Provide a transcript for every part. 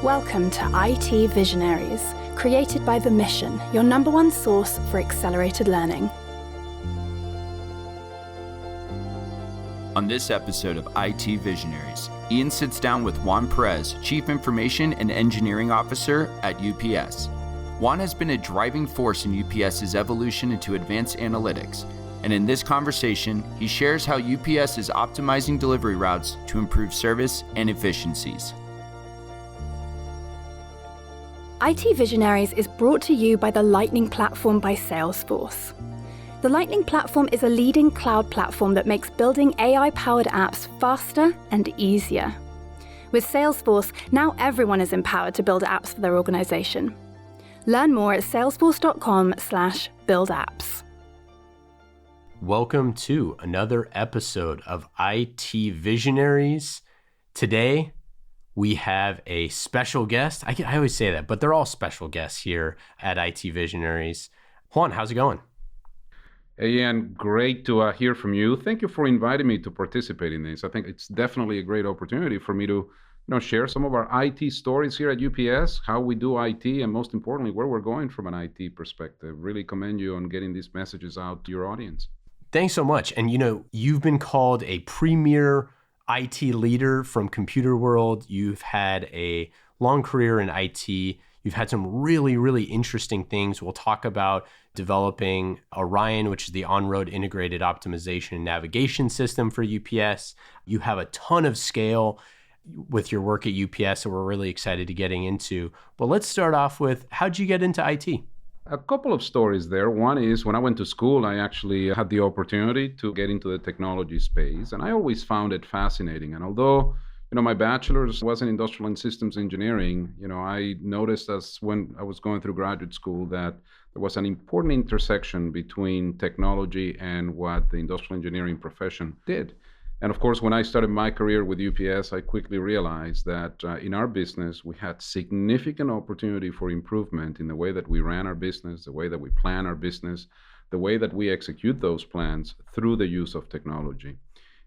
Welcome to IT Visionaries, created by The Mission, your number one source for accelerated learning. On this episode of IT Visionaries, Ian sits down with Juan Perez, Chief Information and Engineering Officer at UPS. Juan has been a driving force in UPS's evolution into advanced analytics, and in this conversation, he shares how UPS is optimizing delivery routes to improve service and efficiencies. IT Visionaries is brought to you by the Lightning Platform by Salesforce. The Lightning Platform is a leading cloud platform that makes building AI-powered apps faster and easier. With Salesforce, now everyone is empowered to build apps for their organization. Learn more at salesforce.com/buildapps. Welcome to another episode of IT Visionaries. Today, we have a special guest. I always say that, but they're all special guests here at IT Visionaries. Juan, how's it going? Hey, Ian, great to hear from you. Thank you for inviting me to participate in this. I think it's definitely a great opportunity for me to share some of our IT stories here at UPS, how we do IT, and most importantly, where we're going from an IT perspective. Really commend you on getting these messages out to your audience. Thanks so much. And you've been called a premier IT leader from Computer World. You've had a long career in IT. You've had some really, really interesting things. We'll talk about developing Orion, which is the on-road integrated optimization and navigation system for UPS. You have a ton of scale with your work at UPS that we're really excited to getting into. But let's start off with, how'd you get into IT? A couple of stories there. One is when I went to school, I actually had the opportunity to get into the technology space, and I always found it fascinating. And although, my bachelor's was in industrial and systems engineering, I noticed as when I was going through graduate school that there was an important intersection between technology and what the industrial engineering profession did. And of course, when I started my career with UPS, I quickly realized that in our business, we had significant opportunity for improvement in the way that we ran our business, the way that we plan our business, the way that we execute those plans through the use of technology.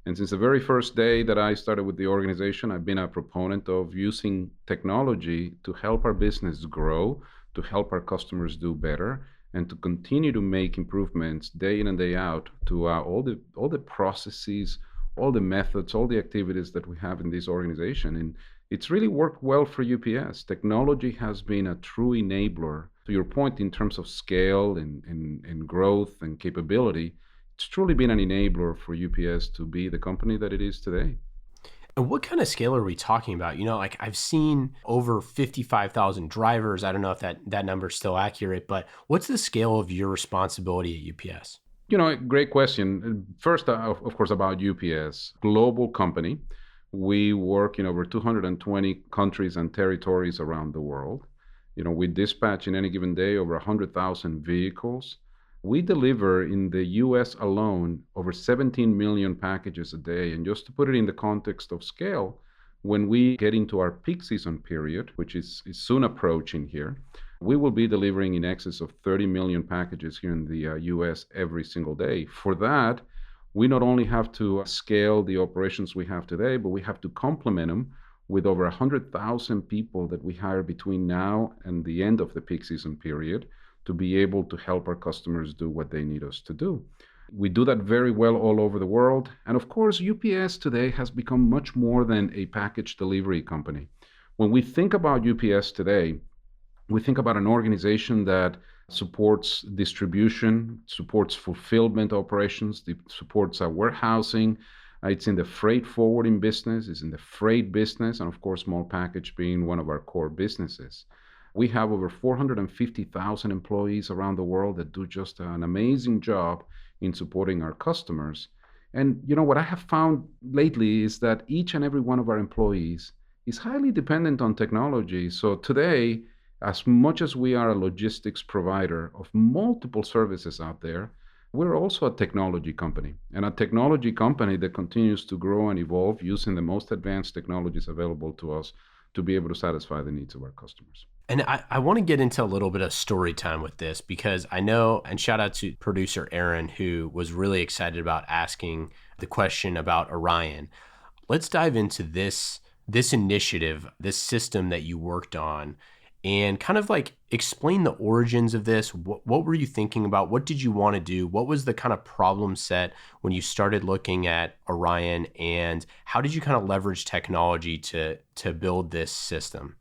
And since the very first day that I started with the organization, I've been a proponent of using technology to help our business grow, to help our customers do better, and to continue to make improvements day in and day out to all the processes, all the methods, all the activities that we have in this organization. And it's really worked well for UPS. Technology has been a true enabler. To your point, in terms of scale and growth and capability, it's truly been an enabler for UPS to be the company that it is today. And what kind of scale are we talking about? I've seen over 55,000 drivers. I don't know if that number is still accurate, but what's the scale of your responsibility at UPS? Great question. First, of course, about UPS, global company. We work in over 220 countries and territories around the world. We dispatch in any given day over 100,000 vehicles. We deliver in the US alone over 17 million packages a day. And just to put it in the context of scale, when we get into our peak season period, which is soon approaching here, we will be delivering in excess of 30 million packages here in the US every single day. For that, we not only have to scale the operations we have today, but we have to complement them with over 100,000 people that we hire between now and the end of the peak season period to be able to help our customers do what they need us to do. We do that very well all over the world. And of course, UPS today has become much more than a package delivery company. When we think about UPS today, we think about an organization that supports distribution, supports fulfillment operations, supports warehousing. It's in the freight forwarding business, it's in the freight business, and of course, small package being one of our core businesses. We have over 450,000 employees around the world that do just an amazing job in supporting our customers. And what I have found lately is that each and every one of our employees is highly dependent on technology. So today, as much as we are a logistics provider of multiple services out there, we're also a technology company, and a technology company that continues to grow and evolve using the most advanced technologies available to us to be able to satisfy the needs of our customers. And I want to get into a little bit of story time with this because I know, and shout out to producer Aaron, who was really excited about asking the question about Orion. Let's dive into this this initiative, this system that you worked on, and kind of like explain the origins of this. What were you thinking about? What did you want to do? What was the kind of problem set when you started looking at Orion, and how did you kind of leverage technology to build this system?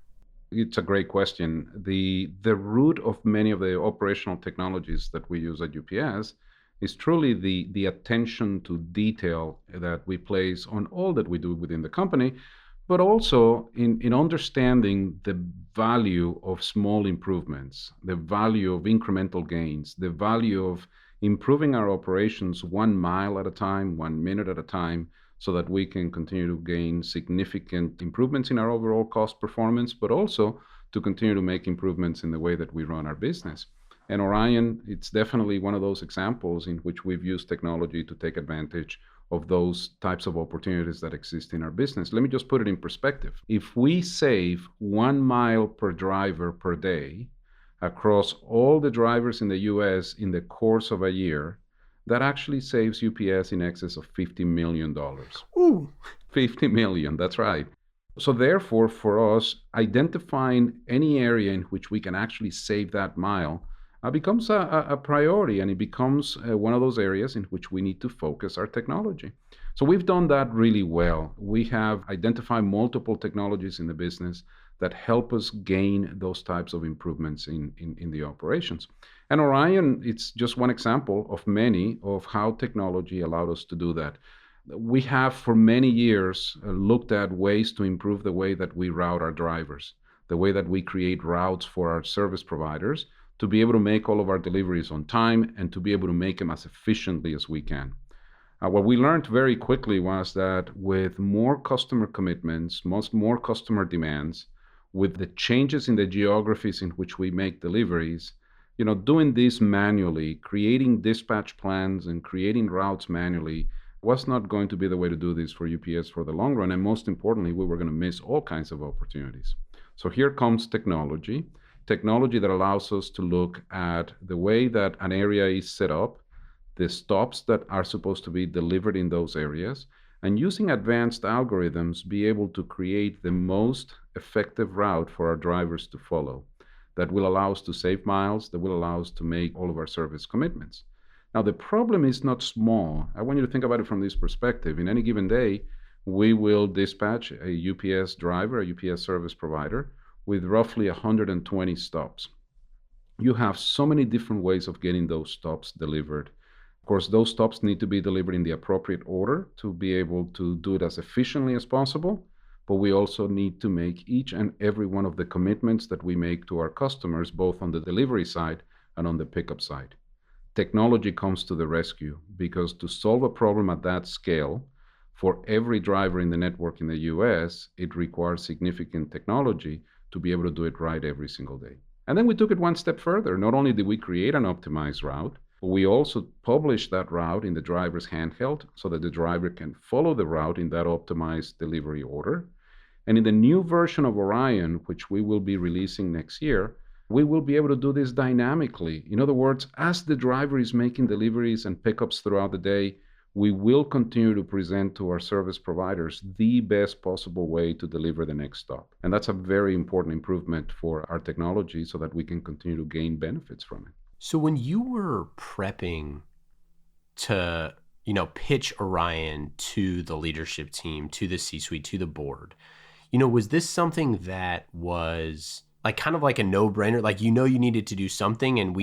It's a great question. The root of many of the operational technologies that we use at UPS is truly the attention to detail that we place on all that we do within the company, but also in understanding the value of small improvements, the value of incremental gains, the value of improving our operations 1 mile at a time, 1 minute at a time, so that we can continue to gain significant improvements in our overall cost performance, but also to continue to make improvements in the way that we run our business. And Orion, it's definitely one of those examples in which we've used technology to take advantage of those types of opportunities that exist in our business. Let me just put it in perspective. If we save 1 mile per driver per day across all the drivers in the US in the course of a year, that actually saves UPS in excess of $50 million. Ooh. 50 million, that's right. So therefore, for us, identifying any area in which we can actually save that mile becomes a priority, and it becomes one of those areas in which we need to focus our technology. So we've done that really well. We have identified multiple technologies in the business that help us gain those types of improvements in the operations. And Orion, it's just one example of many of how technology allowed us to do that. We have for many years looked at ways to improve the way that we route our drivers, the way that we create routes for our service providers to be able to make all of our deliveries on time and to be able to make them as efficiently as we can. What we learned very quickly was that with more customer commitments, more customer demands, with the changes in the geographies in which we make deliveries, doing this manually, creating dispatch plans and creating routes manually was not going to be the way to do this for UPS for the long run. And most importantly, we were going to miss all kinds of opportunities. So here comes technology that allows us to look at the way that an area is set up, the stops that are supposed to be delivered in those areas, and using advanced algorithms, be able to create the most effective route for our drivers to follow that will allow us to save miles, that will allow us to make all of our service commitments. Now, the problem is not small. I want you to think about it from this perspective. In any given day, we will dispatch a UPS driver, a UPS service provider, with roughly 120 stops. You have so many different ways of getting those stops delivered. Of course, those stops need to be delivered in the appropriate order to be able to do it as efficiently as possible, but we also need to make each and every one of the commitments that we make to our customers, both on the delivery side and on the pickup side. Technology comes to the rescue, because to solve a problem at that scale for every driver in the network in the US, it requires significant technology to be able to do it right every single day. And then we took it one step further. Not only did we create an optimized route, but we also published that route in the driver's handheld so that the driver can follow the route in that optimized delivery order. And in the new version of Orion, which we will be releasing next year, we will be able to do this dynamically. In other words, as the driver is making deliveries and pickups throughout the day, we will continue to present to our service providers the best possible way to deliver the next stop. And that's a very important improvement for our technology so that we can continue to gain benefits from it. So when you were prepping to, pitch Orion to the leadership team, to the C-suite, to the board, was this something that was kind of like a no-brainer? Like, you needed to do something and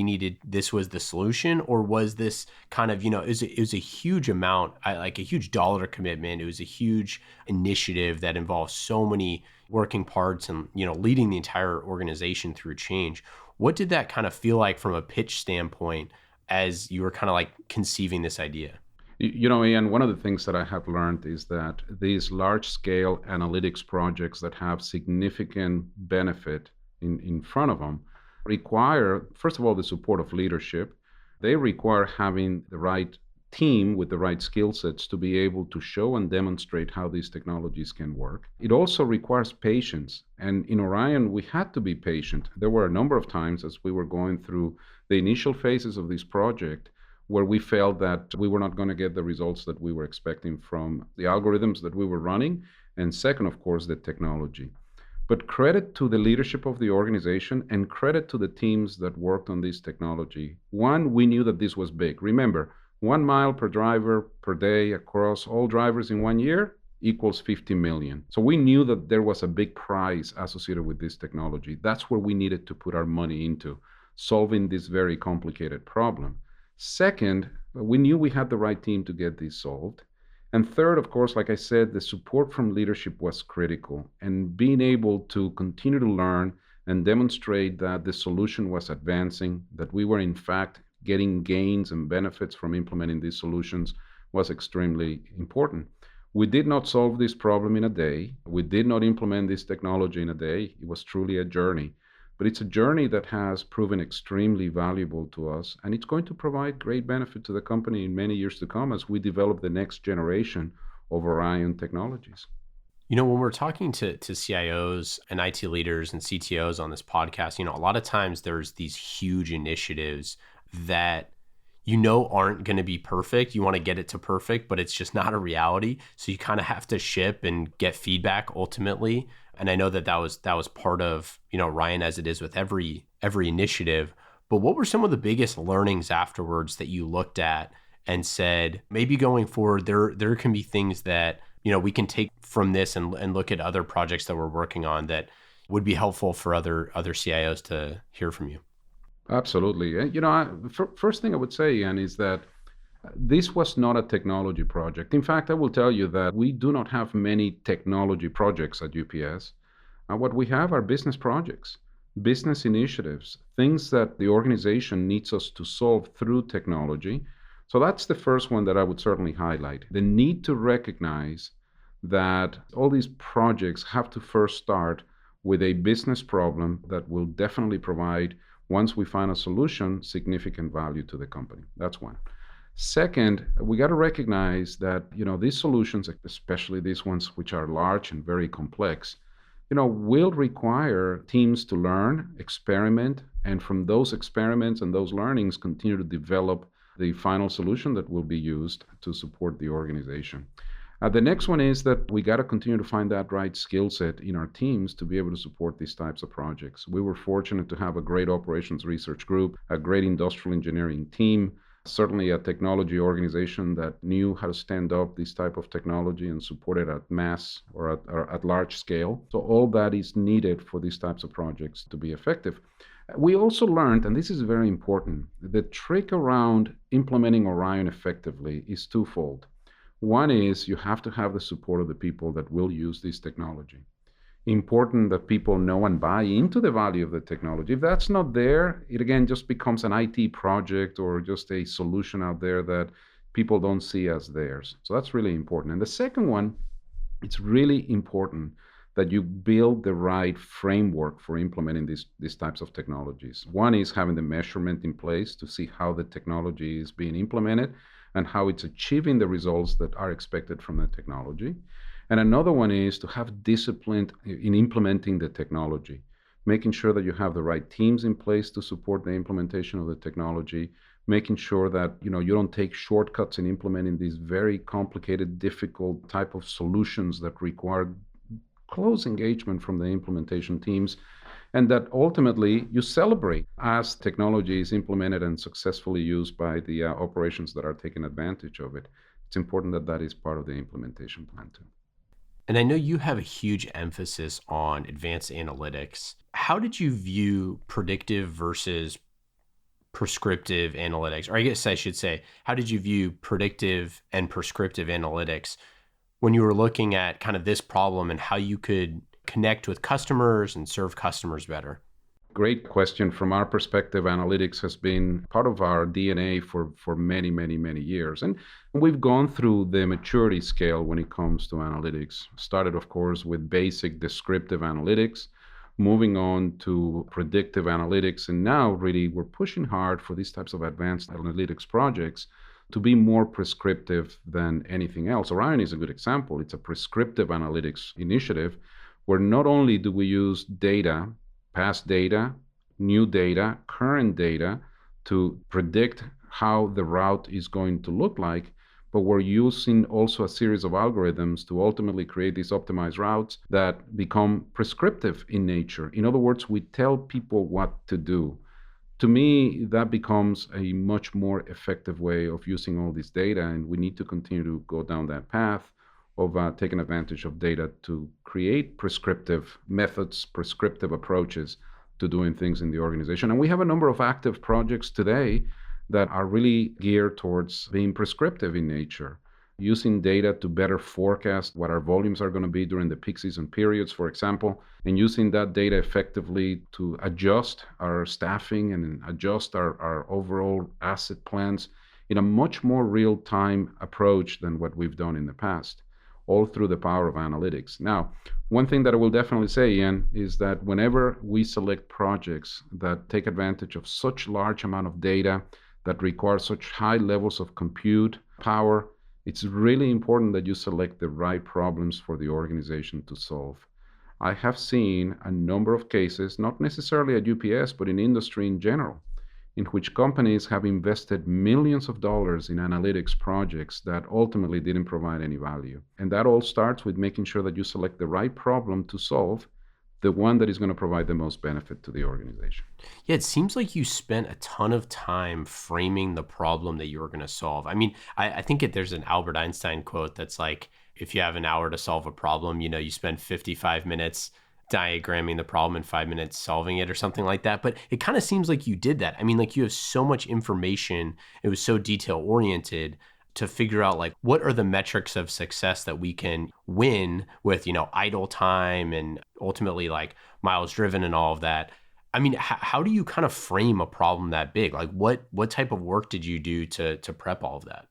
this was the solution? Or was this kind of, it was a huge amount, like a huge dollar commitment. It was a huge initiative that involved so many working parts and, leading the entire organization through change. What did that kind of feel like from a pitch standpoint as you were kind of like conceiving this idea? Ian, one of the things that I have learned is that these large-scale analytics projects that have significant benefit in front of them require, first of all, the support of leadership. They require having the right team with the right skill sets to be able to show and demonstrate how these technologies can work. It also requires patience. And in Orion, we had to be patient. There were a number of times as we were going through the initial phases of this project where we felt that we were not going to get the results that we were expecting from the algorithms that we were running. And second, of course, the technology. But credit to the leadership of the organization and credit to the teams that worked on this technology. One, we knew that this was big. Remember, 1 mile per driver per day across all drivers in 1 year equals 50 million. So we knew that there was a big prize associated with this technology. That's where we needed to put our money into, solving this very complicated problem. Second, we knew we had the right team to get this solved. And third, of course, like I said, the support from leadership was critical, and being able to continue to learn and demonstrate that the solution was advancing, that we were in fact getting gains and benefits from implementing these solutions was extremely important. We did not solve this problem in a day. We did not implement this technology in a day. It was truly a journey. But it's a journey that has proven extremely valuable to us, and it's going to provide great benefit to the company in many years to come as we develop the next generation of Orion technologies. You know, when we're talking to CIOs and IT leaders and CTOs on this podcast, a lot of times there's these huge initiatives that aren't going to be perfect. You want to get it to perfect, but it's just not a reality. So you kind of have to ship and get feedback ultimately. And I know that was part of, Orion, as it is with every initiative. But what were some of the biggest learnings afterwards that you looked at and said, maybe going forward, there can be things that, we can take from this and look at other projects that we're working on that would be helpful for other CIOs to hear from you? Absolutely. First thing I would say, Ian, is that this was not a technology project. In fact, I will tell you that we do not have many technology projects at UPS. What we have are business projects, business initiatives, things that the organization needs us to solve through technology. So that's the first one that I would certainly highlight. The need to recognize that all these projects have to first start with a business problem that will definitely provide, once we find a solution, significant value to the company. That's one. Second, we got to recognize that, these solutions, especially these ones which are large and very complex, will require teams to learn, experiment, and from those experiments and those learnings, continue to develop the final solution that will be used to support the organization. The next one is that we got to continue to find that right skill set in our teams to be able to support these types of projects. We were fortunate to have a great operations research group, a great industrial engineering team, certainly a technology organization that knew how to stand up this type of technology and support it at mass or at large scale. So all that is needed for these types of projects to be effective. We also learned, and this is very important, the trick around implementing Orion effectively is twofold. One is you have to have the support of the people that will use this technology. Important that people know and buy into the value of the technology. If that's not there, it again just becomes an IT project or just a solution out there that people don't see as theirs. So that's really important. And the second one, it's really important that you build the right framework for implementing these types of technologies. One is having the measurement in place to see how the technology is being implemented and how it's achieving the results that are expected from the technology. And another one is to have discipline in implementing the technology, making sure that you have the right teams in place to support the implementation of the technology, making sure that you don't take shortcuts in implementing these very complicated, difficult type of solutions that require close engagement from the implementation teams, and that ultimately you celebrate as technology is implemented and successfully used by the operations that are taking advantage of it. It's important that that is part of the implementation plan too. And I know you have a huge emphasis on advanced analytics. How did you view predictive versus prescriptive analytics? Or I guess I should say, how did you view predictive and prescriptive analytics when you were looking at kind of this problem and how you could connect with customers and serve customers better? Great question. From our perspective, analytics has been part of our DNA for many, many, many years. And we've gone through the maturity scale when it comes to analytics. Started, of course, with basic descriptive analytics, moving on to predictive analytics. And now really we're pushing hard for these types of advanced analytics projects to be more prescriptive than anything else. Orion is a good example. It's a prescriptive analytics initiative where not only do we use data, past data, new data, current data to predict how the route is going to look like, but we're using also a series of algorithms to ultimately create these optimized routes that become prescriptive in nature. In other words, we tell people what to do. To me, that becomes a much more effective way of using all this data, and we need to continue to go down that path of taking advantage of data to create prescriptive methods, prescriptive approaches to doing things in the organization. And we have a number of active projects today that are really geared towards being prescriptive in nature, using data to better forecast what our volumes are going to be during the peak season periods, for example, and using that data effectively to adjust our staffing and adjust our overall asset plans in a much more real-time approach than what we've done in the past, all through the power of analytics. Now, one thing that I will definitely say, Ian, is that whenever we select projects that take advantage of such large amount of data, that require such high levels of compute power, it's really important that you select the right problems for the organization to solve. I have seen a number of cases, not necessarily at UPS, but in industry in general, in which companies have invested millions of dollars in analytics projects that ultimately didn't provide any value. And that all starts with making sure that you select the right problem to solve, the one that is going to provide the most benefit to the organization. Yeah, it seems like you spent a ton of time framing the problem that you were going to solve. I mean, I think there's an Albert Einstein quote that's like, if you have an hour to solve a problem, you spend 55 minutes diagramming the problem and 5 minutes solving it or something like that. But it kind of seems like you did that. I mean, like you have so much information. It was so detail oriented to figure out like what are the metrics of success that we can win with, idle time and ultimately like miles driven and all of that. I mean, how do you kind of frame a problem that big? Like what type of work did you do to prep all of that?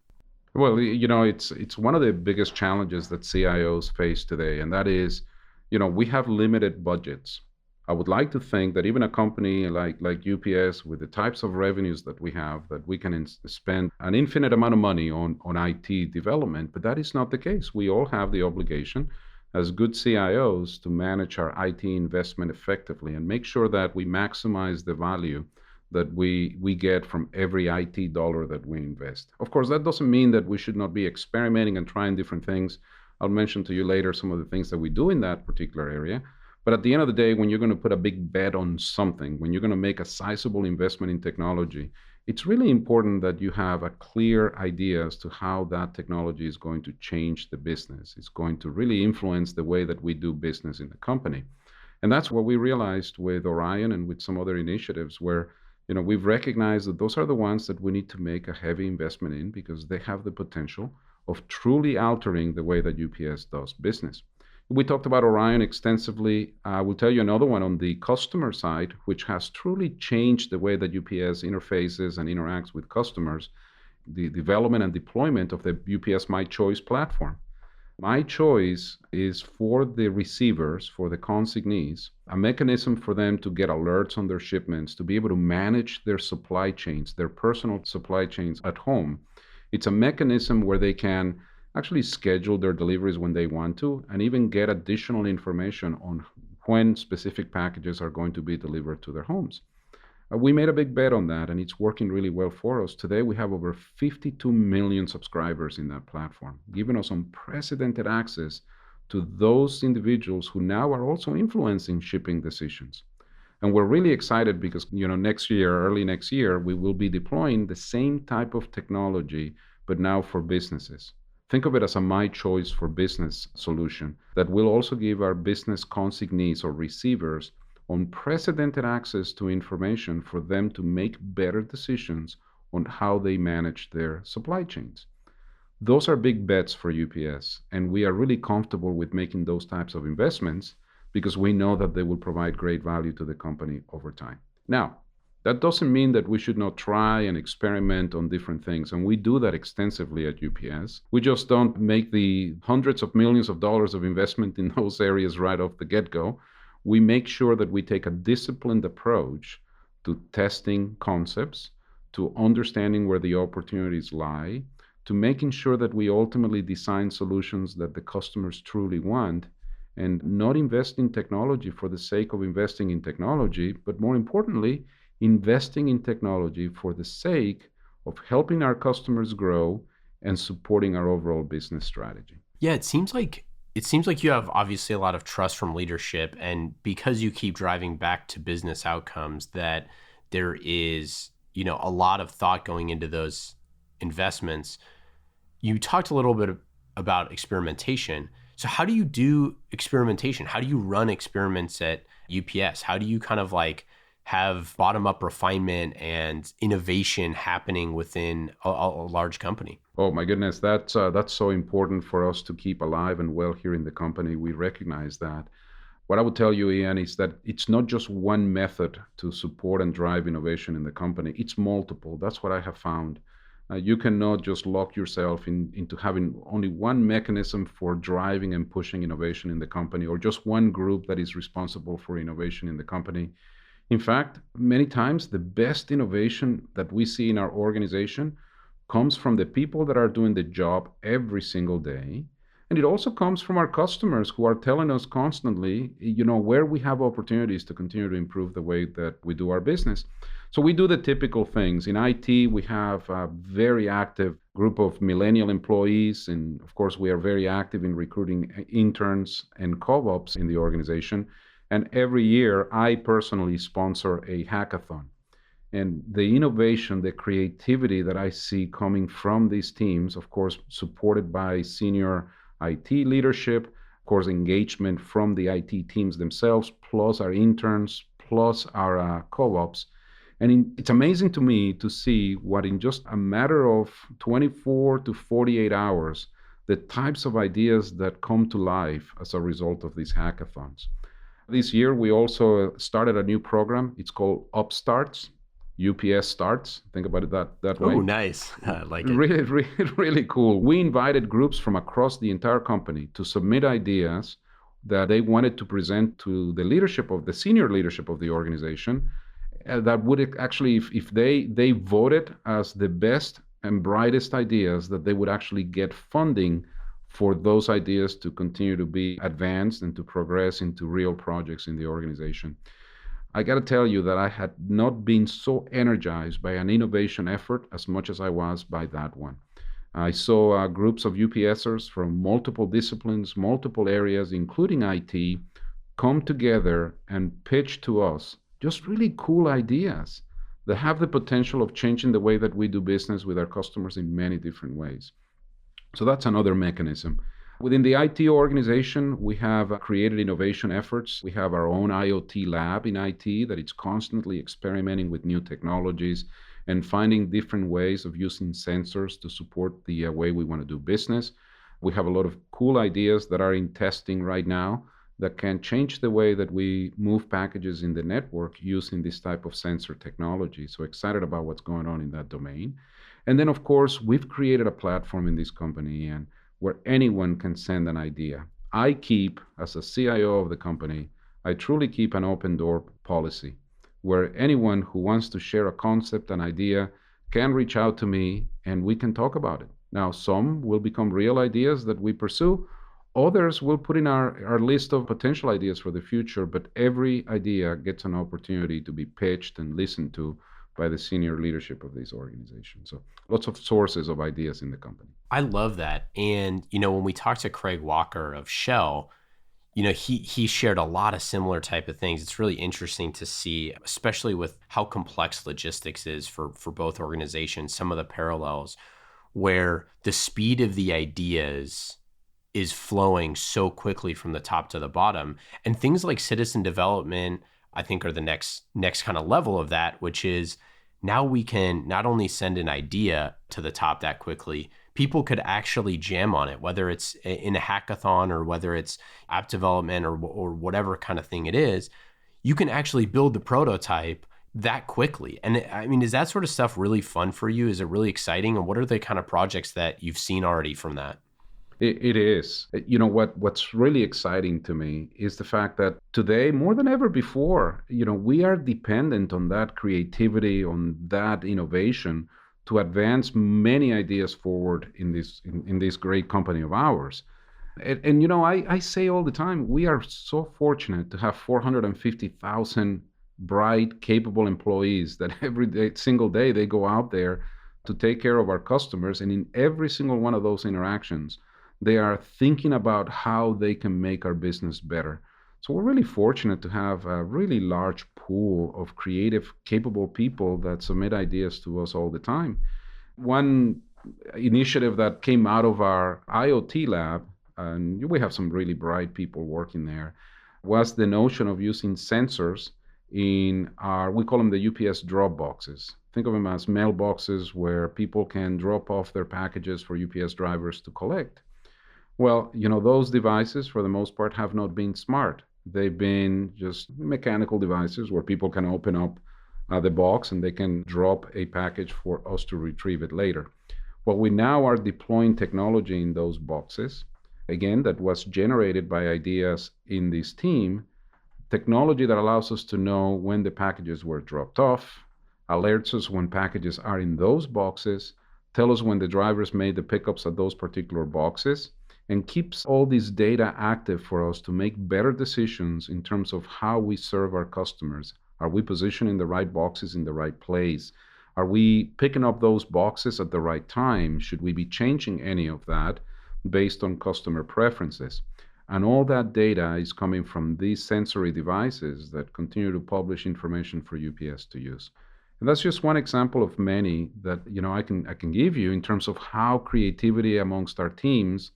Well, it's one of the biggest challenges that CIOs face today, and that is, we have limited budgets. I would like to think that even a company like UPS, with the types of revenues that we have, that we can spend an infinite amount of money on IT development, but that is not the case. We all have the obligation as good CIOs to manage our IT investment effectively and make sure that we maximize the value that we get from every IT dollar that we invest. Of course, that doesn't mean that we should not be experimenting and trying different things. I'll mention to you later some of the things that we do in that particular area. But at the end of the day, when you're going to put a big bet on something, when you're going to make a sizable investment in technology, it's really important that you have a clear idea as to how that technology is going to change the business. It's going to really influence the way that we do business in the company. And that's what we realized with Orion and with some other initiatives where, we've recognized that those are the ones that we need to make a heavy investment in because they have the potential of truly altering the way that UPS does business. We talked about Orion extensively. I will tell you another one on the customer side, which has truly changed the way that UPS interfaces and interacts with customers, the development and deployment of the UPS My Choice platform. My Choice is for the receivers, for the consignees, a mechanism for them to get alerts on their shipments, to be able to manage their supply chains, their personal supply chains at home. It's a mechanism where they can actually schedule their deliveries when they want to, and even get additional information on when specific packages are going to be delivered to their homes. We made a big bet on that, and it's working really well for us. Today, we have over 52 million subscribers in that platform, giving us unprecedented access to those individuals who now are also influencing shipping decisions. And we're really excited because, next year, early next year, we will be deploying the same type of technology, but now for businesses. Think of it as a My Choice for Business solution that will also give our business consignees or receivers unprecedented access to information for them to make better decisions on how they manage their supply chains. Those are big bets for UPS, and we are really comfortable with making those types of investments because we know that they will provide great value to the company over time. Now, that doesn't mean that we should not try and experiment on different things, and we do that extensively at UPS. We just don't make the hundreds of millions of dollars of investment in those areas right off the get-go. We make sure that we take a disciplined approach to testing concepts, to understanding where the opportunities lie, to making sure that we ultimately design solutions that the customers truly want, and not invest in technology for the sake of investing in technology, but more importantly, investing in technology for the sake of helping our customers grow and supporting our overall business strategy. Yeah, it seems like you have obviously a lot of trust from leadership, and because you keep driving back to business outcomes, that there is, a lot of thought going into those investments. You talked a little bit about experimentation. So how do you do experimentation? How do you run experiments at UPS? How do you kind of like have bottom-up refinement and innovation happening within a large company? Oh my goodness, that's so important for us to keep alive and well here in the company. We recognize that. What I would tell you, Ian, is that it's not just one method to support and drive innovation in the company. It's multiple. That's what I have found. You cannot just lock yourself into having only one mechanism for driving and pushing innovation in the company, or just one group that is responsible for innovation in the company. In fact, many times the best innovation that we see in our organization comes from the people that are doing the job every single day. And it also comes from our customers who are telling us constantly, where we have opportunities to continue to improve the way that we do our business. So we do the typical things. In IT, we have a very active group of millennial employees. And of course, we are very active in recruiting interns and co-ops in the organization. And every year, I personally sponsor a hackathon. And the innovation, the creativity that I see coming from these teams, of course, supported by senior IT leadership, of course, engagement from the IT teams themselves, plus our interns, plus our co-ops. And it's amazing to me to see what in just a matter of 24 to 48 hours, the types of ideas that come to life as a result of these hackathons. This year, we also started a new program. It's called Upstarts, UPS Starts. Think about it that way. Oh, nice. I like it. Really, really, really cool. We invited groups from across the entire company to submit ideas that they wanted to present to the senior leadership of the organization. That would actually, if they voted as the best and brightest ideas, that they would actually get funding for those ideas to continue to be advanced and to progress into real projects in the organization. I got to tell you that I had not been so energized by an innovation effort as much as I was by that one. I saw groups of UPSers from multiple disciplines, multiple areas, including IT, come together and pitch to us just really cool ideas that have the potential of changing the way that we do business with our customers in many different ways. So that's another mechanism. Within the IT organization, we have created innovation efforts. We have our own IoT lab in IT that is constantly experimenting with new technologies and finding different ways of using sensors to support the way we want to do business. We have a lot of cool ideas that are in testing right now that can change the way that we move packages in the network using this type of sensor technology. So excited about what's going on in that domain. And then, of course, we've created a platform in this company and where anyone can send an idea. I keep, as a CIO of the company, I truly keep an open door policy where anyone who wants to share a concept, an idea, can reach out to me and we can talk about it. Now, some will become real ideas that we pursue. Others will put in our list of potential ideas for the future, but every idea gets an opportunity to be pitched and listened to by the senior leadership of this organization. So lots of sources of ideas in the company. I love that. And, when we talked to Craig Walker of Shell, he shared a lot of similar type of things. It's really interesting to see, especially with how complex logistics is for both organizations, some of the parallels where the speed of the ideas is flowing so quickly from the top to the bottom. And things like citizen development, I think, are the next kind of level of that, which is now we can not only send an idea to the top that quickly, people could actually jam on it, whether it's in a hackathon or whether it's app development or whatever kind of thing it is. You can actually build the prototype that quickly. And I mean, is that sort of stuff really fun for you? Is it really exciting? And what are the kind of projects that you've seen already from that? It is. What's really exciting to me is the fact that today, more than ever before, we are dependent on that creativity, on that innovation to advance many ideas forward in this great company of ours. And I say all the time, we are so fortunate to have 450,000 bright, capable employees that every single day they go out there to take care of our customers. And in every single one of those interactions, they are thinking about how they can make our business better. So we're really fortunate to have a really large pool of creative, capable people that submit ideas to us all the time. One initiative that came out of our IoT lab, and we have some really bright people working there, was the notion of using sensors in our, we call them the UPS drop boxes. Think of them as mailboxes where people can drop off their packages for UPS drivers to collect. Well, those devices, for the most part, have not been smart. They've been just mechanical devices where people can open up the box and they can drop a package for us to retrieve it later. Well, we now are deploying technology in those boxes, again, that was generated by ideas in this team, technology that allows us to know when the packages were dropped off, alerts us when packages are in those boxes, tell us when the drivers made the pickups at those particular boxes, and keeps all this data active for us to make better decisions in terms of how we serve our customers. Are we positioning the right boxes in the right place? Are we picking up those boxes at the right time? Should we be changing any of that based on customer preferences? And all that data is coming from these sensory devices that continue to publish information for UPS to use. And that's just one example of many that I can give you in terms of how creativity amongst our teams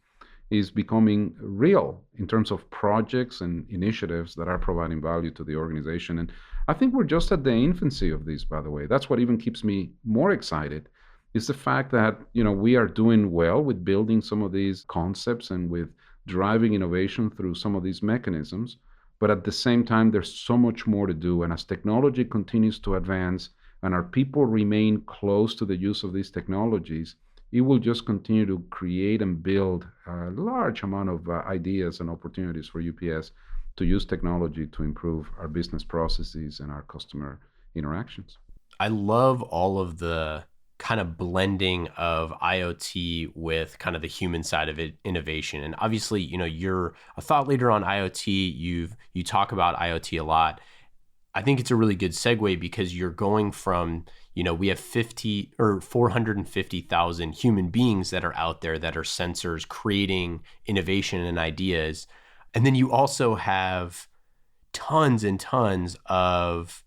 is becoming real in terms of projects and initiatives that are providing value to the organization. And I think we're just at the infancy of this, by the way. That's what even keeps me more excited, is the fact that we are doing well with building some of these concepts and with driving innovation through some of these mechanisms. But at the same time, there's so much more to do. And as technology continues to advance and our people remain close to the use of these technologies, it will just continue to create and build a large amount of ideas and opportunities for UPS to use technology to improve our business processes and our customer interactions. I love all of the kind of blending of IoT with kind of the human side of it, innovation. And obviously, you're a thought leader on IoT. You talk about IoT a lot. I think it's a really good segue because you're going from, we have 50 or 450,000 human beings that are out there that are sensors creating innovation and ideas. And then you also have tons and tons of,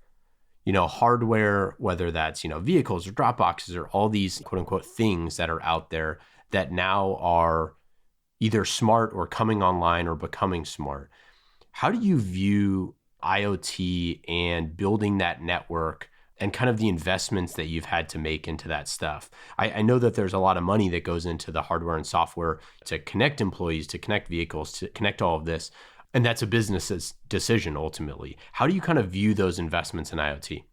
hardware, whether that's, vehicles or drop boxes or all these quote unquote things that are out there that now are either smart or coming online or becoming smart. How do you view IoT and building that network and kind of the investments that you've had to make into that stuff? I know that there's a lot of money that goes into the hardware and software to connect employees, to connect vehicles, to connect all of this. And that's a business's decision ultimately. How do you kind of view those investments in IoT?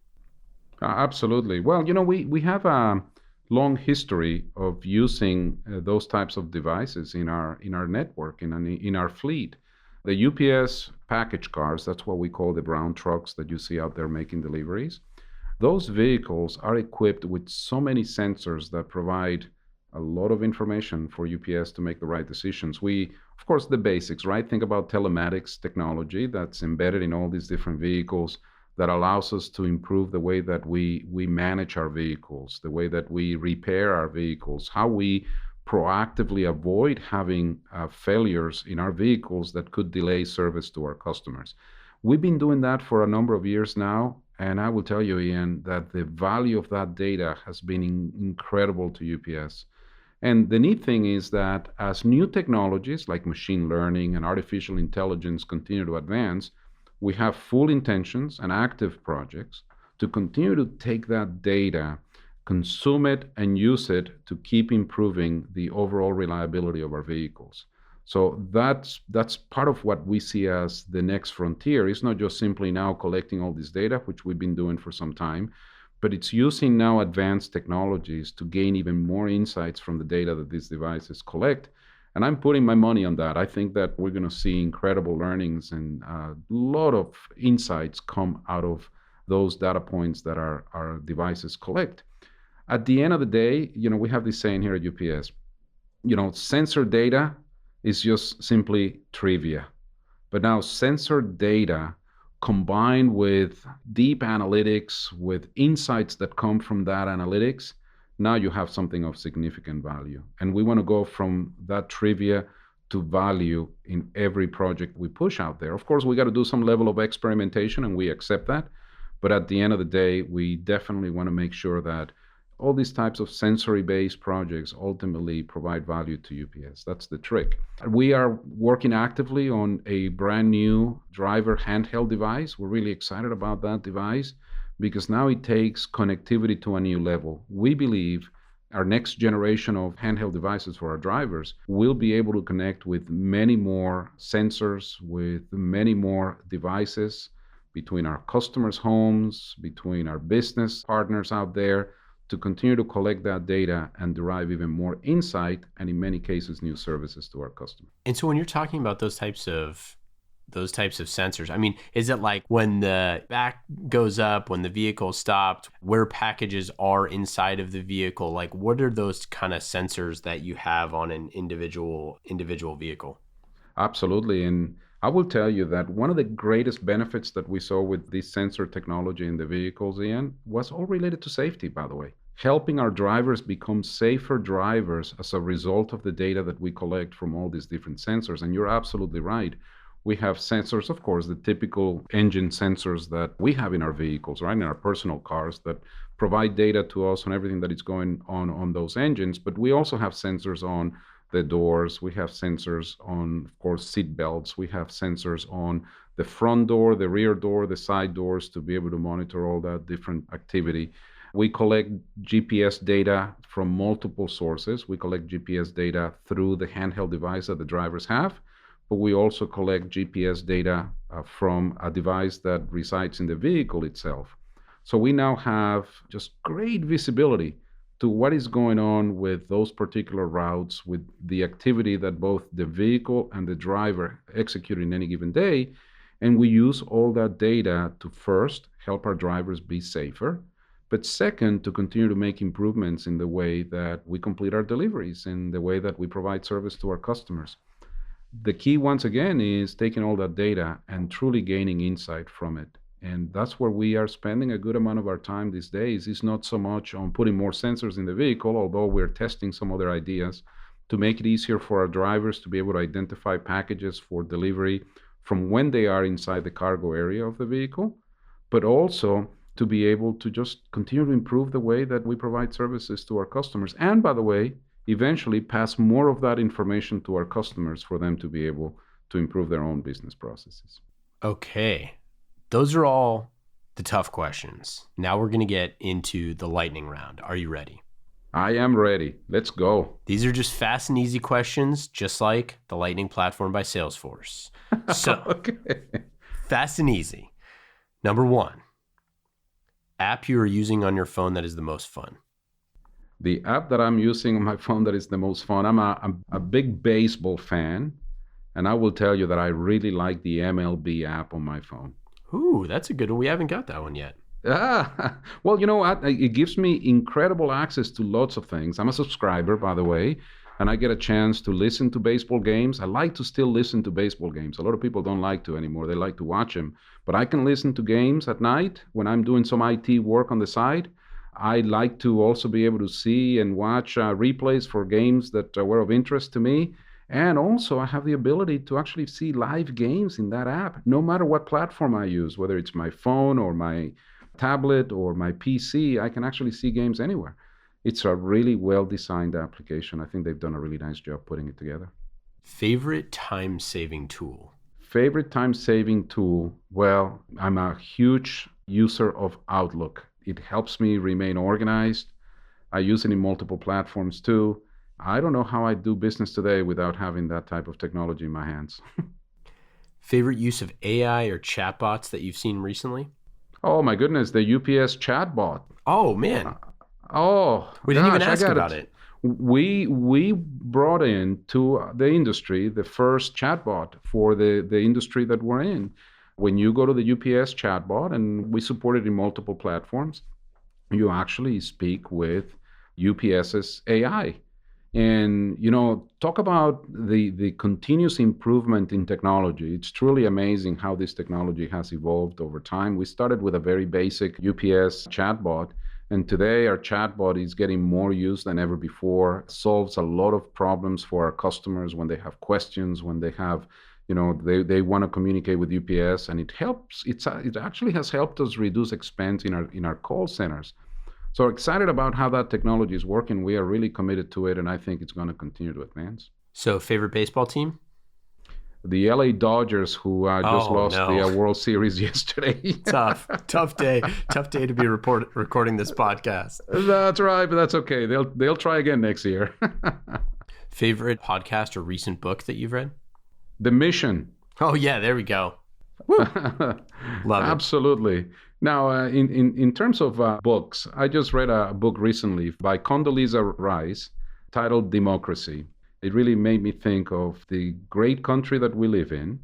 Absolutely. Well, we have a long history of using those types of devices in our network, in our fleet. The UPS package cars, that's what we call the brown trucks that you see out there making deliveries. Those vehicles are equipped with so many sensors that provide a lot of information for UPS to make the right decisions. Of course, the basics, right? Think about telematics technology that's embedded in all these different vehicles that allows us to improve the way that we manage our vehicles, the way that we repair our vehicles, how we proactively avoid having failures in our vehicles that could delay service to our customers. We've been doing that for a number of years now, and I will tell you, Ian, that the value of that data has been incredible to UPS. And the neat thing is that as new technologies like machine learning and artificial intelligence continue to advance, we have full intentions and active projects to continue to take that data, consume it, and use it to keep improving the overall reliability of our vehicles. So that's part of what we see as the next frontier. It's not just simply now collecting all this data, which we've been doing for some time, but it's using now advanced technologies to gain even more insights from the data that these devices collect. And I'm putting my money on that. I think that we're going to see incredible learnings and a lot of insights come out of those data points that our devices collect. At the end of the day, we have this saying here at UPS, sensor data is just simply trivia. But now sensor data combined with deep analytics, with insights that come from that analytics, now you have something of significant value. And we want to go from that trivia to value in every project we push out there. Of course, we got to do some level of experimentation, and we accept that. But at the end of the day, we definitely want to make sure that all these types of sensory-based projects ultimately provide value to UPS. That's the trick. We are working actively on a brand new driver handheld device. We're really excited about that device because now it takes connectivity to a new level. We believe our next generation of handheld devices for our drivers will be able to connect with many more sensors, with many more devices between our customers' homes, between our business partners out there, to continue to collect that data and derive even more insight and, in many cases, new services to our customers. And so when you're talking about those types of sensors, I mean, is it like when the back goes up, when the vehicle stopped, where packages are inside of the vehicle? Like, what are those kind of sensors that you have on an individual vehicle? Absolutely. And I will tell you that one of the greatest benefits that we saw with this sensor technology in the vehicles, Ian, was all related to safety, by the way. Helping our drivers become safer drivers as a result of the data that we collect from all these different sensors. And you're absolutely right. We have sensors, of course, the typical engine sensors that we have in our vehicles, right, in our personal cars, that provide data to us on everything that is going on those engines. But we also have sensors on the doors. We have sensors on, of course, seat belts. We have sensors on the front door, the rear door, the side doors, to be able to monitor all that different activity. We collect GPS data from multiple sources. We collect GPS data through the handheld device that the drivers have, but we also collect GPS data from a device that resides in the vehicle itself. So we now have just great visibility to what is going on with those particular routes, with the activity that both the vehicle and the driver execute in any given day. And we use all that data to first help our drivers be safer, but second, to continue to make improvements in the way that we complete our deliveries, in the way that we provide service to our customers. The key, once again, is taking all that data and truly gaining insight from it. And that's where we are spending a good amount of our time these days. It's not so much on putting more sensors in the vehicle, although we're testing some other ideas to make it easier for our drivers to be able to identify packages for delivery from when they are inside the cargo area of the vehicle, but also to be able to just continue to improve the way that we provide services to our customers. And by the way, eventually pass more of that information to our customers for them to be able to improve their own business processes. Okay. Those are all the tough questions. Now we're going to get into the lightning round. Are you ready? I am ready. Let's go. These are just fast and easy questions, just like the Lightning platform by Salesforce. So, Okay. Fast and easy. Number one, app you are using on your phone that is the most fun. The app that I'm using on my phone that is the most fun, I'm a big baseball fan, and I will tell you that I really like the MLB app on my phone. Ooh, that's a good one. We haven't got that one yet. Well, you know what? It gives me incredible access to lots of things. I'm a subscriber, by the way, and I get a chance to listen to baseball games. I like to still listen to baseball games. A lot of people don't like to anymore. They like to watch them. But I can listen to games at night when I'm doing some IT work on the side. I like to also be able to see and watch replays for games that were of interest to me. And also, I have the ability to actually see live games in that app, no matter what platform I use, whether it's my phone or my tablet or my PC. I can actually see games anywhere. It's a really well-designed application. I think they've done a really nice job putting it together. Favorite time-saving tool? Favorite time-saving tool? Well, I'm a huge user of Outlook. It helps me remain organized. I use it in multiple platforms too. I don't know how I do business today without having that type of technology in my hands. Favorite use of AI or chatbots that you've seen recently? Oh my goodness, the UPS chatbot. Oh man. We didn't even ask about it. We brought in to the industry the first chatbot for the industry that we're in. When you go to the UPS chatbot, and we support it in multiple platforms, you actually speak with UPS's AI. And, you know, talk about the continuous improvement in technology. It's truly amazing how this technology has evolved over time. We started with a very basic UPS chatbot, And today our chatbot is getting more used than ever before, solves a lot of problems for our customers when they have questions, when they have, they want to communicate with UPS, and it actually has helped us reduce expense in our call centers. So excited about how that technology is working. We are really committed to it, and I think it's going to continue to advance. So favorite baseball team? The LA Dodgers, who just lost the World Series yesterday. Tough day to be recording this podcast. That's right, but that's okay. They'll try again next year. Favorite podcast or recent book that you've read? The Mission. Oh yeah, there we go. Love it. Absolutely. Now, in terms of books, I just read a book recently by Condoleezza Rice titled Democracy. It really made me think of the great country that we live in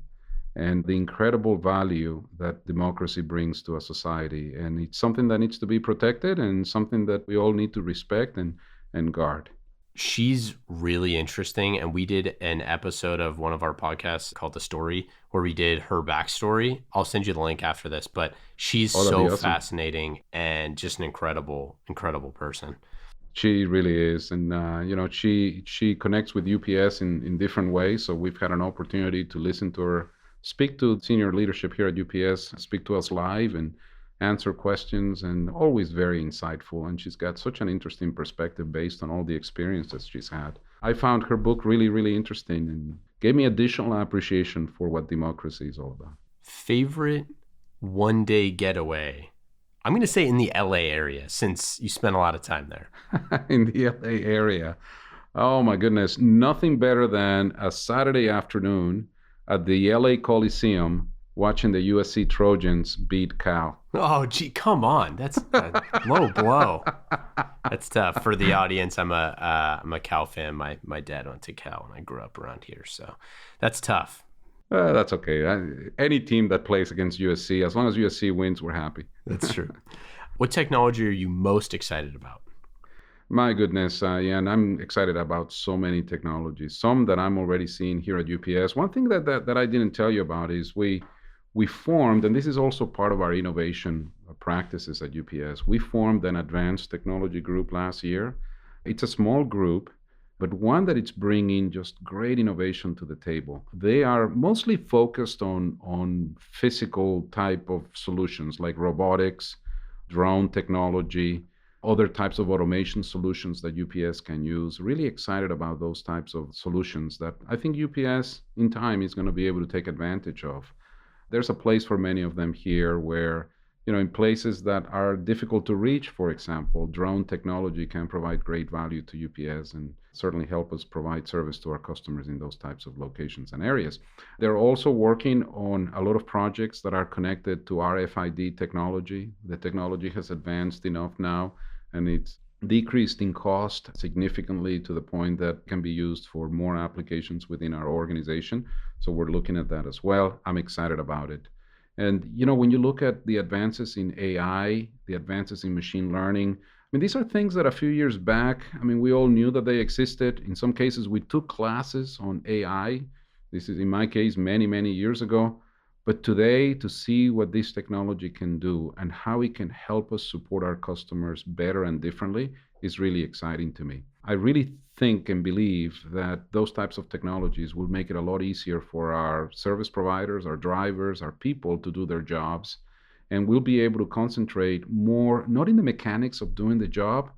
and the incredible value that democracy brings to a society. And it's something that needs to be protected and something that we all need to respect and guard. She's really interesting. And we did an episode of one of our podcasts called The Story, where we did her backstory. I'll send you the link after this, but she's so fascinating and just an incredible, incredible person. She really is. And, she connects with UPS in different ways. So we've had an opportunity to listen to her, speak to senior leadership here at UPS, speak to us live and answer questions, and always very insightful. And she's got such an interesting perspective based on all the experiences she's had. I found her book really, really interesting and gave me additional appreciation for what democracy is all about. Favorite One Day Getaway? I'm going to say in the LA area, since you spent a lot of time there. In the LA area. Oh my goodness. Nothing better than a Saturday afternoon at the LA Coliseum watching the USC Trojans beat Cal. Oh, gee, come on. That's a low blow. That's tough. For the audience, I'm a Cal fan. My dad went to Cal and I grew up around here. So that's tough. That's okay. Any team that plays against USC, as long as USC wins, we're happy. That's true. What technology are you most excited about? My goodness, yeah, and I'm excited about so many technologies, some that I'm already seeing here at UPS. One thing that I didn't tell you about is we formed, and this is also part of our innovation practices at UPS, we formed an advanced technology group last year. It's a small group, but one that it's bringing just great innovation to the table. They are mostly focused on physical type of solutions like robotics, drone technology, other types of automation solutions that UPS can use. Really excited about those types of solutions that I think UPS in time is going to be able to take advantage of. There's a place for many of them here where, in places that are difficult to reach, for example, drone technology can provide great value to UPS and certainly help us provide service to our customers in those types of locations and areas. They're also working on a lot of projects that are connected to RFID technology. The technology has advanced enough now, and it's decreased in cost significantly to the point that can be used for more applications within our organization. So we're looking at that as well. I'm excited about it. And, when you look at the advances in AI, the advances in machine learning, these are things that a few years back, we all knew that they existed. In some cases, we took classes on AI. This is, in my case, many, many years ago. But today, to see what this technology can do and how it can help us support our customers better and differently is really exciting to me. I really think and believe that those types of technologies will make it a lot easier for our service providers, our drivers, our people to do their jobs. And we'll be able to concentrate more, not in the mechanics of doing the job,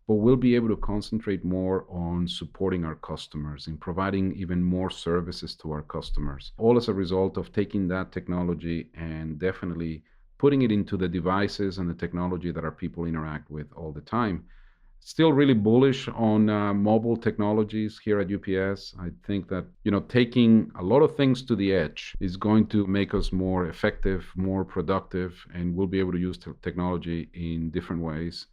but we'll be able to concentrate more on supporting our customers and providing even more services to our customers, all as a result of taking that technology and definitely putting it into the devices and the technology that our people interact with all the time. Still really bullish on mobile technologies here at UPS. I think that, taking a lot of things to the edge is going to make us more effective, more productive, and we'll be able to use technology in different ways.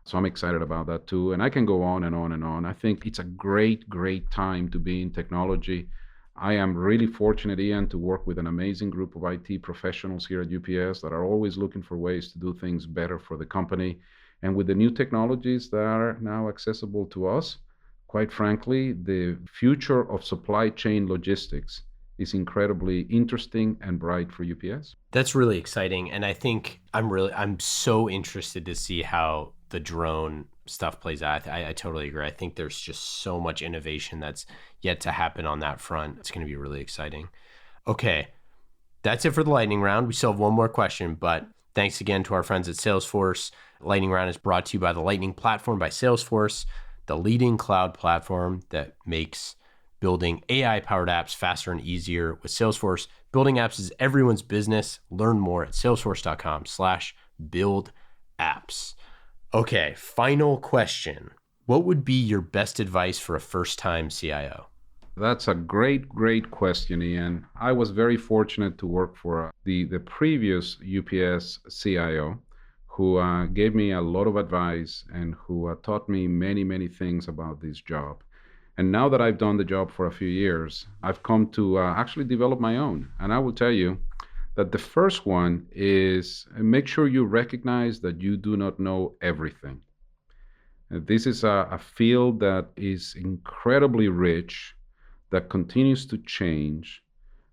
So I'm excited about that too. And I can go on and on and on. I think it's a great, great time to be in technology. I am really fortunate, Ian, to work with an amazing group of IT professionals here at UPS that are always looking for ways to do things better for the company. And with the new technologies that are now accessible to us, quite frankly, the future of supply chain logistics is incredibly interesting and bright for UPS. That's really exciting. And I think I'm so interested to see how the drone stuff plays out. I totally agree. I think there's just so much innovation that's yet to happen on that front. It's going to be really exciting. Okay, that's it for the lightning round. We still have one more question, but thanks again to our friends at Salesforce. Lightning round is brought to you by the Lightning Platform by Salesforce, the leading cloud platform that makes building AI-powered apps faster and easier with Salesforce. Building apps is everyone's business. Learn more at salesforce.com/buildapps. Okay, final question. What would be your best advice for a first-time CIO? That's a great question, Ian. I was very fortunate to work for the previous UPS CIO who gave me a lot of advice and who taught me many things about this job. And now that I've done the job for a few years, I've come to actually develop my own. And I will tell you that the first one is make sure you recognize that you do not know everything. This is a field that is incredibly rich, that continues to change,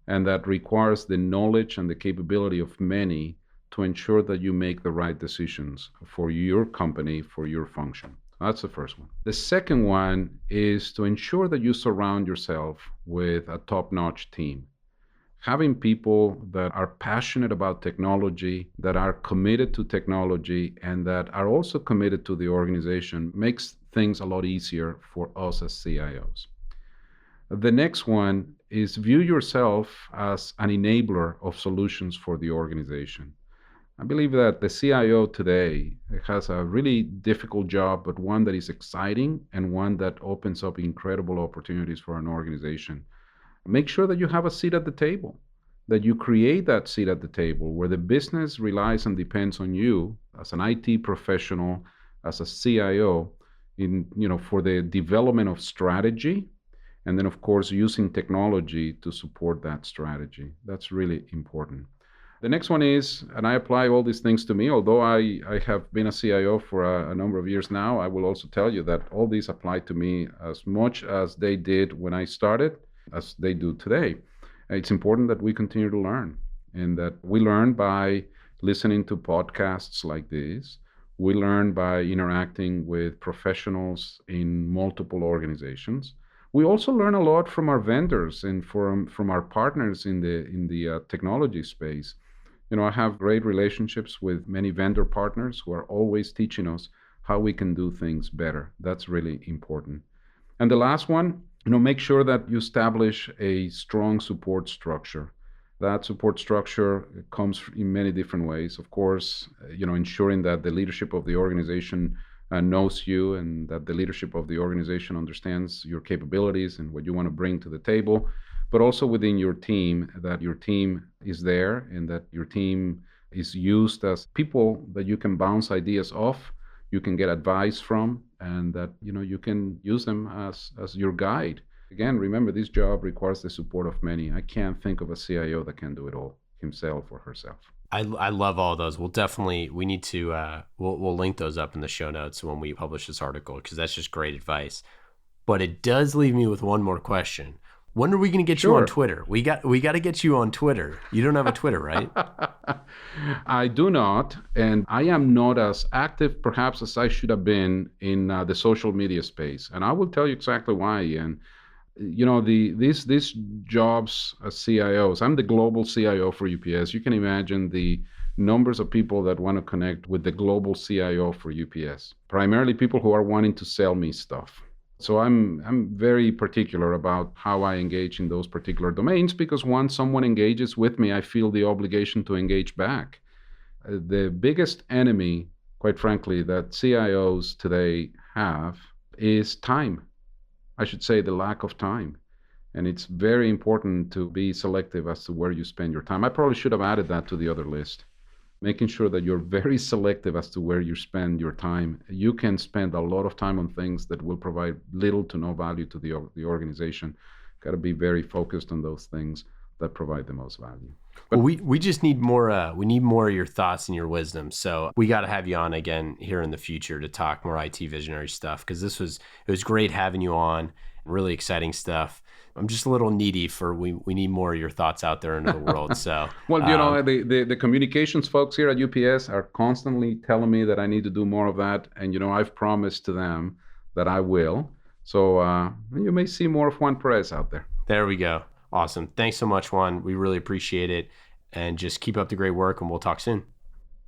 and that requires the knowledge and the capability of many to ensure that you make the right decisions for your company, for your function. That's the first one. The second one is to ensure that you surround yourself with a top-notch team. Having people that are passionate about technology, that are committed to technology, and that are also committed to the organization makes things a lot easier for us as CIOs. The next one is view yourself as an enabler of solutions for the organization. I believe that the CIO today has a really difficult job, but one that is exciting and one that opens up incredible opportunities for an organization. Make sure that you have a seat at the table, that you create that seat at the table where the business relies and depends on you as an IT professional, as a CIO, for the development of strategy. And then, of course, using technology to support that strategy. That's really important. The next one is, and I apply all these things to me, although I have been a CIO for a number of years now, I will also tell you that all these apply to me as much as they did when I started, as they do today. It's important that we continue to learn, and that we learn by listening to podcasts like this. We learn by interacting with professionals in multiple organizations. We also learn a lot from our vendors and from our partners in the technology space. I have great relationships with many vendor partners who are always teaching us how we can do things better. That's really important. And the last one, make sure that you establish a strong support structure. That support structure comes in many different ways. Of course, ensuring that the leadership of the organization knows you, and that the leadership of the organization understands your capabilities and what you want to bring to the table, but also within your team, that your team is there and that your team is used as people that you can bounce ideas off, you can get advice from, and that you can use them as your guide. Again, remember, this job requires the support of many. I can't think of a CIO that can do it all himself or herself. I love all those. We need to, we'll link those up in the show notes when we publish this article, because that's just great advice. But it does leave me with one more question. When are we going to get you on Twitter? We got to get you on Twitter. You don't have a Twitter, right? I do not. And I am not as active perhaps as I should have been in the social media space. And I will tell you exactly why. And these jobs as CIOs, I'm the global CIO for UPS. You can imagine the numbers of people that want to connect with the global CIO for UPS, primarily people who are wanting to sell me stuff. So I'm very particular about how I engage in those particular domains, because once someone engages with me, I feel the obligation to engage back. The biggest enemy, quite frankly, that CIOs today have is time. I should say the lack of time. And it's very important to be selective as to where you spend your time. I probably should have added that to the other list. Making sure that you're very selective as to where you spend your time. You can spend a lot of time on things that will provide little to no value to the organization. Got to be very focused on those things that provide the most value. Well, we just need more. We need more of your thoughts and your wisdom. So we got to have you on again here in the future to talk more IT visionary stuff, because it was great having you on. Really exciting stuff. I'm just a little needy we need more of your thoughts out there into the world. So, well, the communications folks here at UPS are constantly telling me that I need to do more of that. And, I've promised to them that I will. So you may see more of Juan Perez out there. There we go. Awesome. Thanks so much, Juan. We really appreciate it. And just keep up the great work, and we'll talk soon.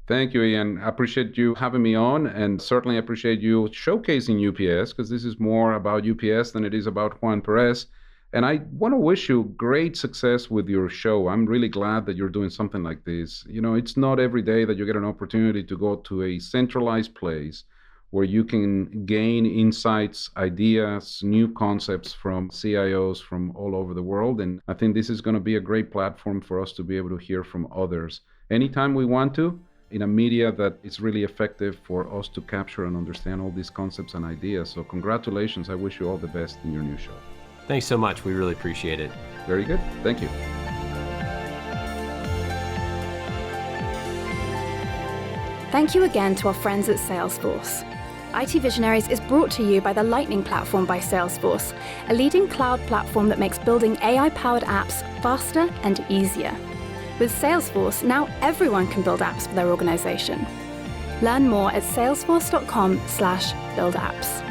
Thank you, Ian. I appreciate you having me on, and certainly appreciate you showcasing UPS, because this is more about UPS than it is about Juan Perez. And I want to wish you great success with your show. I'm really glad that you're doing something like this. It's not every day that you get an opportunity to go to a centralized place where you can gain insights, ideas, new concepts from CIOs from all over the world. And I think this is going to be a great platform for us to be able to hear from others anytime we want to, in a media that is really effective for us to capture and understand all these concepts and ideas. So congratulations. I wish you all the best in your new show. Thanks so much. We really appreciate it. Very good. Thank you. Thank you again to our friends at Salesforce. IT Visionaries is brought to you by the Lightning Platform by Salesforce, a leading cloud platform that makes building AI-powered apps faster and easier. With Salesforce, now everyone can build apps for their organization. Learn more at salesforce.com/buildapps.